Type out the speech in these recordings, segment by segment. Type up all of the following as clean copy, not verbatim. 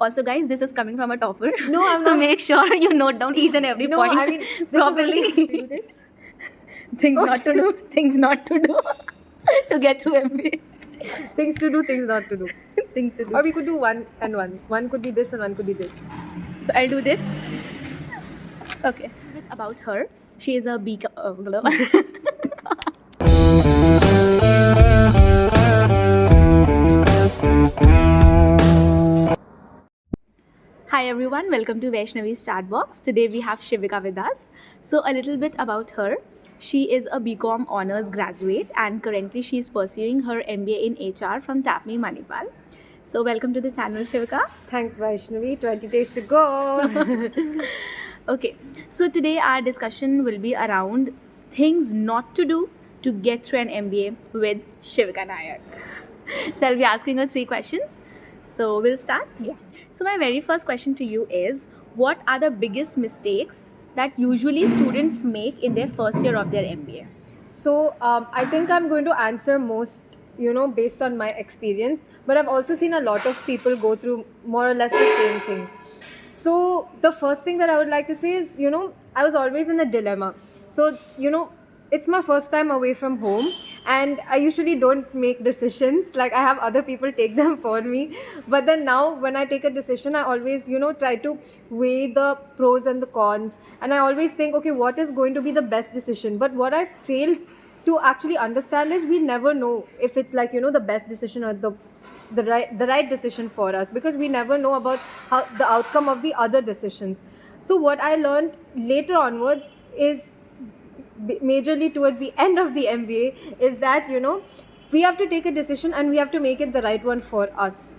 Also, guys, this is coming from a topper. No, I'm so not. make sure you note down each and every No, point I mean, this is properly. only- do this. Things Oh, not to do, things not to do to get through MBA. Things to do, things not to do. Things to do. Or we could do one and one. One could be this and one could be this. So I'll do this. Okay. It's about her. She is a Hi everyone, welcome to Vaishnavi's chat box. Today we have Shivika with us. So a little bit about her. She is a BCom honors graduate and currently she is pursuing her MBA in HR from TAPMI Manipal. So welcome to the channel, Shivika. Thanks, Vaishnavi. 20 days to go. Okay, so today our discussion will be around things not to do to get through an MBA with Shivika Nayak. So I'll be asking her 3 questions. So we'll start? Yeah. So my very first question to you is, what are the biggest mistakes that usually students make in their first year of their MBA? So I think I'm going to answer most, based on my experience. But I've also seen a lot of people go through more or less the same things. So the first thing that I would like to say is, I was always in a dilemma. So, it's my first time away from home and I usually don't make decisions. Like I have other people take them for me. But then now when I take a decision, I always, try to weigh the pros and the cons. And I always think, okay, what is going to be the best decision? But what I failed to actually understand is we never know if it's like, the best decision or the right decision for us, because we never know about how the outcome of the other decisions. So what I learned later onwards is majorly towards the end of the MBA is that we have to take a decision and we have to make it the right one for us.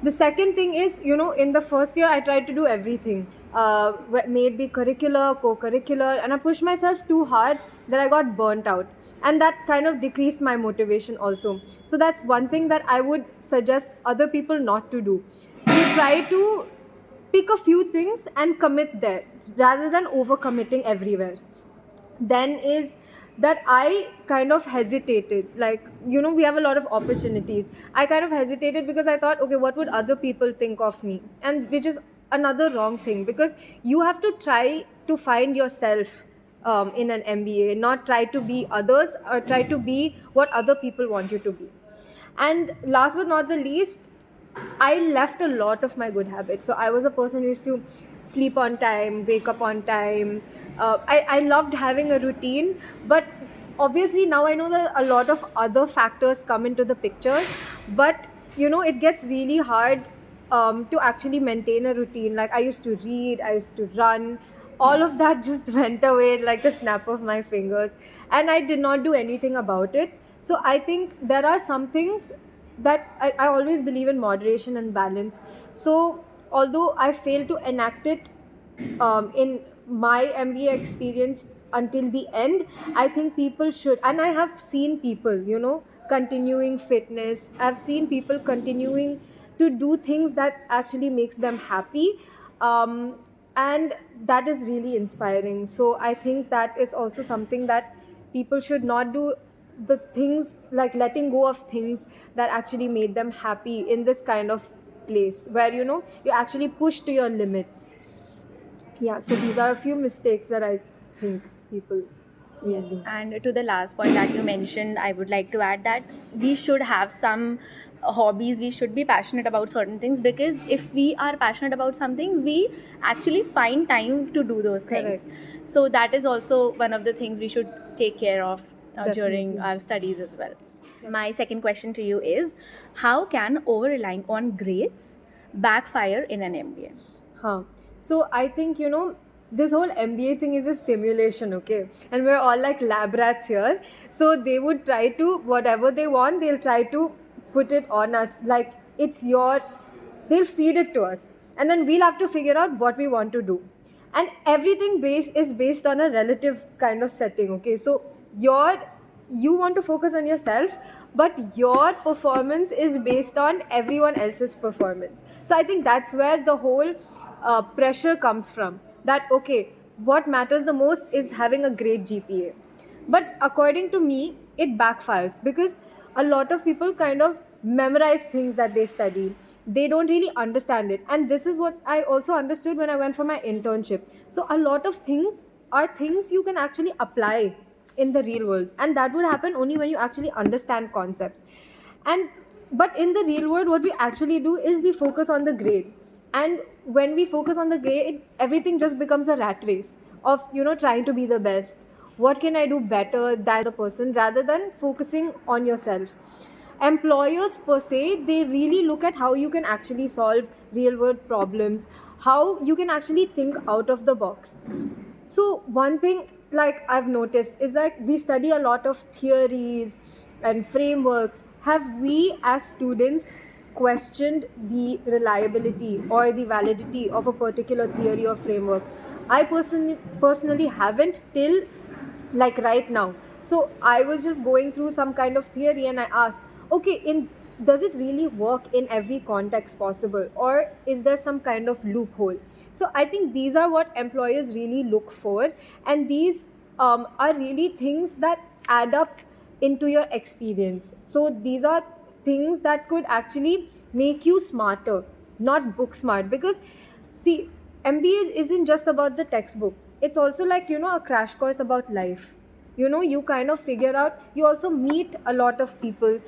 The second thing is, in the first year I tried to do everything, may it be curricular, co-curricular, and I pushed myself too hard that I got burnt out, and that kind of decreased my motivation also. So that's one thing that I would suggest other people not to do. You try to pick a few things and commit there rather than overcommitting everywhere. Then is that I kind of hesitated, like we have a lot of opportunities. I kind of hesitated because I thought, okay, what would other people think of me, and which is another wrong thing, because you have to try to find yourself in an MBA, not try to be others or try to be what other people want you to be. And last but not the least, I left a lot of my good habits. So I was a person who used to sleep on time, wake up on time. I loved having a routine, but obviously now I know that a lot of other factors come into the picture. But it gets really hard to actually maintain a routine. Like I used to read, I used to run. All of that just went away like the snap of my fingers, and I did not do anything about it. So I think there are some things that I always believe in moderation and balance. So although I failed to enact it in my MBA experience until the end, I think people should. And I have seen people, continuing fitness. I've seen people continuing to do things that actually makes them happy. And that is really inspiring. So I think that is also something that people should not do, the things like letting go of things that actually made them happy in this kind of place where you actually push to your limits. Yeah, so these are a few mistakes that I think people Yes, do. and to the last point that you mentioned, I would like to add that we should have some hobbies. We should be passionate about certain things, because if we are passionate about something, we actually find time to do those things. Correct. So that is also one of the things we should take care of during Definitely. our studies as well. My second question to you is, how can over relying on grades backfire in an MBA? Huh. So I think this whole MBA thing is a simulation, okay? And we're all like lab rats here. So they would try to, whatever they want, they'll try to put it on us. Like they'll feed it to us. And then we'll have to figure out what we want to do. And everything is based on a relative kind of setting, okay? So you want to focus on yourself, but your performance is based on everyone else's performance. So I think that's where the whole pressure comes from, that okay, what matters the most is having a great GPA. But according to me, it backfires, because a lot of people kind of memorize things that they study. they don't really understand it. And this is what I also understood when I went for my internship. So a lot of things are things you can actually apply in the real world, and that would happen only when you actually understand concepts. And but in the real world, what we actually do is we focus on the grade. And when we focus on the grade, everything just becomes a rat race of, trying to be the best. What can I do better than the person, rather than focusing on yourself? Employers per se, they really look at how you can actually solve real world problems, how you can actually think out of the box. So one thing, like, I've noticed is that we study a lot of theories and frameworks. Have we as students questioned the reliability or the validity of a particular theory or framework? I personally haven't till like right now. So I was just going through some kind of theory and I asked, okay, in does it really work in every context possible, or is there some kind of loophole? So I think these are what employers really look for, and these are really things that add up into your experience. So these are things that could actually make you smarter, not book smart. Because see, MBA isn't just about the textbook. It's also like, a crash course about life. You kind of figure out, you also meet a lot of people.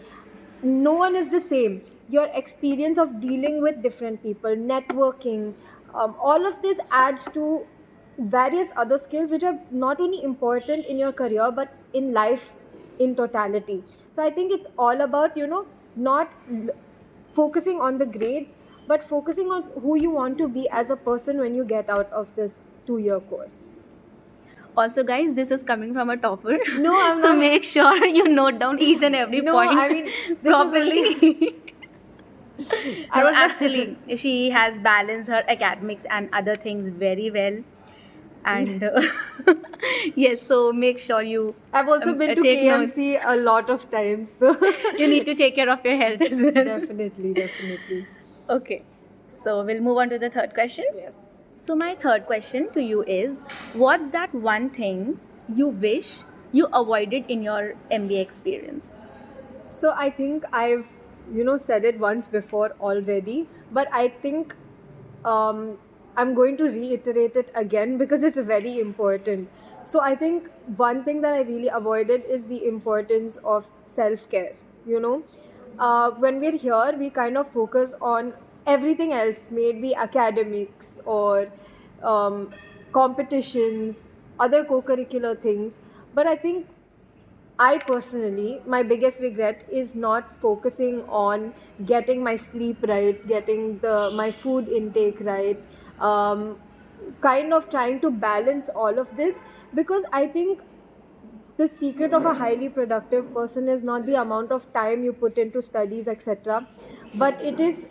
No one is the same. Your experience of dealing with different people, networking, all of this adds to various other skills which are not only important in your career but in life in totality. So I think it's all about, not focusing on the grades, but focusing on who you want to be as a person when you get out of this 2-year course. Also, guys, this is coming from a topper. No, I'm so not. make sure you note down each and every No, point I mean, this is properly. I No, was actually, she has balanced her academics and other things very well. And yes, so make sure you I've also been to take notes. KMC a lot of times, so You need to take care of your health as well. definitely. Okay, so we'll move on to the third question. Yes. So my third question to you is, what's that one thing you wish you avoided in your MBA experience? So I think I've said it once before already, but I think I'm going to reiterate it again because it's very important. So I think one thing that I really avoided is the importance of self-care. When we're here, we kind of focus on everything else, maybe academics or competitions, other co-curricular things. But I think I personally, my biggest regret is not focusing on getting my sleep right, getting my food intake right, kind of trying to balance all of this. Because I think the secret of a highly productive person is not the amount of time you put into studies, etc., but it is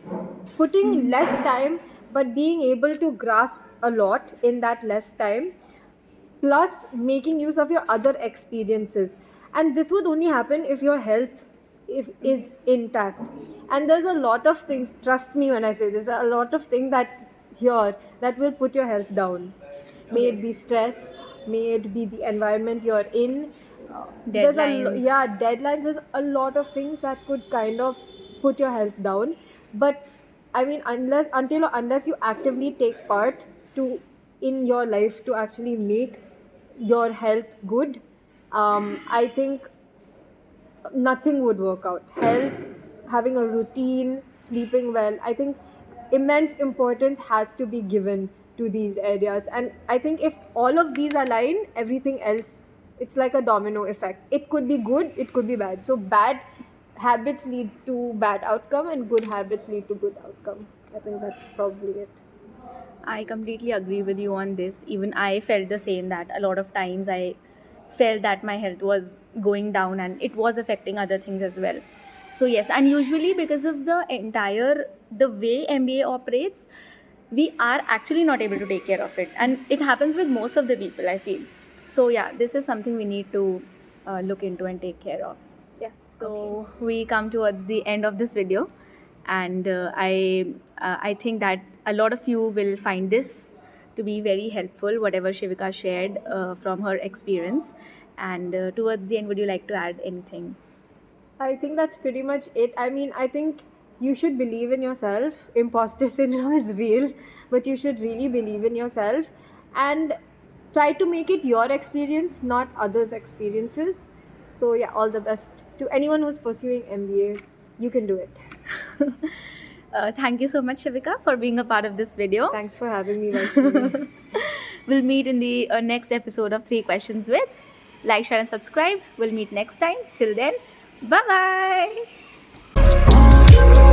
putting less time but being able to grasp a lot in that less time, plus making use of your other experiences. And this would only happen if your health is intact. And there's a lot of things, trust me when I say this, a lot of things that will put your health down. May it be stress, may it be the environment you're in. Deadlines. Deadlines. There's a lot of things that could kind of put your health down. But I mean, unless you actively take part to in your life to actually make your health good, I think nothing would work out. Health, having a routine, sleeping well, I think immense importance has to be given to these areas. And I think if all of these align, everything else, it's like a domino effect. It could be good, it could be bad. So bad habits lead to bad outcome, and good habits lead to good outcome. I think that's probably it. I completely agree with you on this. Even I felt the same, that a lot of times I felt that my health was going down and it was affecting other things as well. So yes, and usually because of the way MBA operates, we are actually not able to take care of it, and it happens with most of the people, I feel. So yeah, this is something we need to look into and take care of. Yes. So we come towards the end of this video, and I think that a lot of you will find this to be very helpful, whatever Shivika shared from her experience. And towards the end, would you like to add anything? I think that's pretty much it. I mean, I think you should believe in yourself. Imposter syndrome is real, but you should really believe in yourself and try to make it your experience, not others' experiences. So yeah, all the best to anyone who's pursuing MBA. You can do it. Thank you so much, Shivika, for being a part of this video. Thanks for having me, Vaishnavi. We'll meet in the next episode of 3 Questions with. Like, share, and subscribe. We'll meet next time. Till then, bye bye.